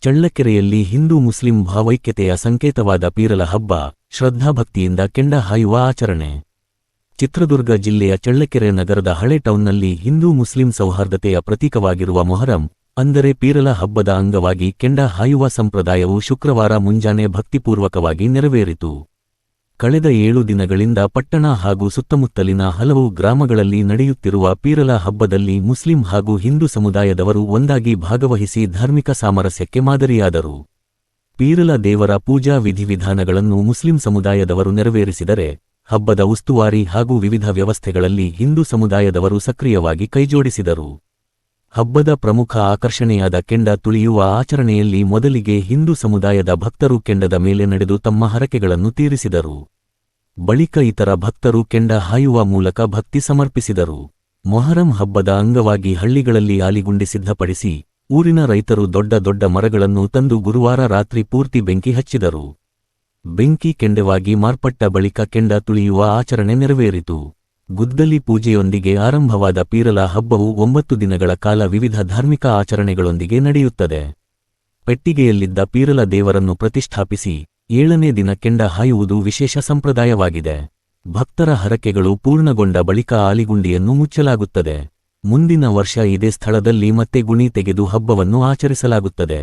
ಚಳ್ಳಕೆರೆಯಲ್ಲಿ Hindu Muslim ಭಾವೈಕ್ಯತೆಯ ಸಂಕೇತವಾದ ಪೀರಲ ಹಬ್ಬ ಶ್ರದ್ಧಾಭಕ್ತಿಯಿಂದ ಕೆಂಡ ಹಾಯುವ ಆಚರಣೆ. ಚಿತ್ರದುರ್ಗ ಜಿಲ್ಲೆಯ ಚಳ್ಳಕೆರೆ ನಗರದ ಹಳೆ ಟೌನ್ನಲ್ಲಿ ಹಿಂದೂ ಮುಸ್ಲಿಂ ಸೌಹಾರ್ದತೆಯ ಪ್ರತೀಕವಾಗಿರುವ ಮೊಹರಂ ಅಂದರೆ ಪೀರಲ ಹಬ್ಬದ ಅಂಗವಾಗಿ ಕೆಂಡ ಹಾಯುವ ಸಂಪ್ರದಾಯವು ಶುಕ್ರವಾರ ಮುಂಜಾನೆ ಭಕ್ತಿಪೂರ್ವಕವಾಗಿ ನೆರವೇರಿತು. ಕಳೆದ 7 ದಿನಗಳಿಂದ ಪಟ್ಟಣ ಹಾಗೂ ಸುತ್ತಮುತ್ತಲಿನ ಹಲವು ಗ್ರಾಮಗಳಲ್ಲಿ ನಡೆಯುತ್ತಿರುವ ಪೀರಲ ಹಬ್ಬದಲ್ಲಿ ಮುಸ್ಲಿಂ ಹಾಗೂ ಹಿಂದೂ ಸಮುದಾಯದವರು ಒಂದಾಗಿ ಭಾಗವಹಿಸಿ ಧಾರ್ಮಿಕ ಸಾಮರಸ್ಯಕ್ಕೆ ಮಾದರಿಯಾದರು. ಪೀರಲ ದೇವರ ಪೂಜಾ ವಿಧಿವಿಧಾನಗಳನ್ನು ಮುಸ್ಲಿಂ ಸಮುದಾಯದವರು ನೆರವೇರಿಸಿದರೆ, ಹಬ್ಬದ ಉಸ್ತುವಾರಿ ಹಾಗೂ ವಿವಿಧ ವ್ಯವಸ್ಥೆಗಳಲ್ಲಿ ಹಿಂದೂ ಸಮುದಾಯದವರು ಸಕ್ರಿಯವಾಗಿ ಕೈಜೋಡಿಸಿದರು. ಹಬ್ಬದ ಪ್ರಮುಖ ಆಕರ್ಷಣೆಯಾದ ಕೆಂಡ ತುಳಿಯುವ ಆಚರಣೆಯಲ್ಲಿ ಮೊದಲಿಗೆ ಹಿಂದೂ ಸಮುದಾಯದ ಭಕ್ತರು ಕೆಂಡದ ಮೇಲೆ ನಡೆದು ತಮ್ಮ ಹರಕೆಗಳನ್ನು ತೀರಿಸಿದರು. ಬಳಿಕ ಇತರ ಭಕ್ತರು ಕೆಂಡ ಹಾಯುವ ಮೂಲಕ ಭಕ್ತಿ ಸಮರ್ಪಿಸಿದರು. ಮೊಹರಂ ಹಬ್ಬದ ಅಂಗವಾಗಿ ಹಳ್ಳಿಗಳಲ್ಲಿ ಆಲಿಗುಂಡಿ ಸಿದ್ಧಪಡಿಸಿ, ಊರಿನ ರೈತರು ದೊಡ್ಡ ದೊಡ್ಡ ಮರಗಳನ್ನು ತಂದು ಗುರುವಾರ ರಾತ್ರಿ ಪೂರ್ತಿ ಬೆಂಕಿ ಹಚ್ಚಿದರು. ಬೆಂಕಿ ಕೆಂಡವಾಗಿ ಮಾರ್ಪಟ್ಟ ಬಳಿಕ ಕೆಂಡ ತುಳಿಯುವ ಆಚರಣೆ ನೆರವೇರಿತು. ಗುದ್ದಲಿ ಪೂಜೆಯೊಂದಿಗೆ ಆರಂಭವಾದ ಪೀರಲ ಹಬ್ಬವು 9 ದಿನಗಳ ಕಾಲ ವಿವಿಧ ಧಾರ್ಮಿಕ ಆಚರಣೆಗಳೊಂದಿಗೆ ನಡೆಯುತ್ತದೆ. ಪೆಟ್ಟಿಗೆಯಲ್ಲಿದ್ದ ಪೀರಲ ದೇವರನ್ನು ಪ್ರತಿಷ್ಠಾಪಿಸಿ 7ನೇ ದಿನ ಕೆಂಡ ಹಾಯುವುದು ವಿಶೇಷ ಸಂಪ್ರದಾಯವಾಗಿದೆ. ಭಕ್ತರ ಹರಕೆಗಳು ಪೂರ್ಣಗೊಂಡ ಬಳಿಕ ಆಲಿಗುಂಡಿಯನ್ನು ಮುಚ್ಚಲಾಗುತ್ತದೆ. ಮುಂದಿನ ವರ್ಷ ಇದೇ ಸ್ಥಳದಲ್ಲಿ ಮತ್ತೆ ಗುಣಿ ತೆಗೆದು ಹಬ್ಬವನ್ನು ಆಚರಿಸಲಾಗುತ್ತದೆ.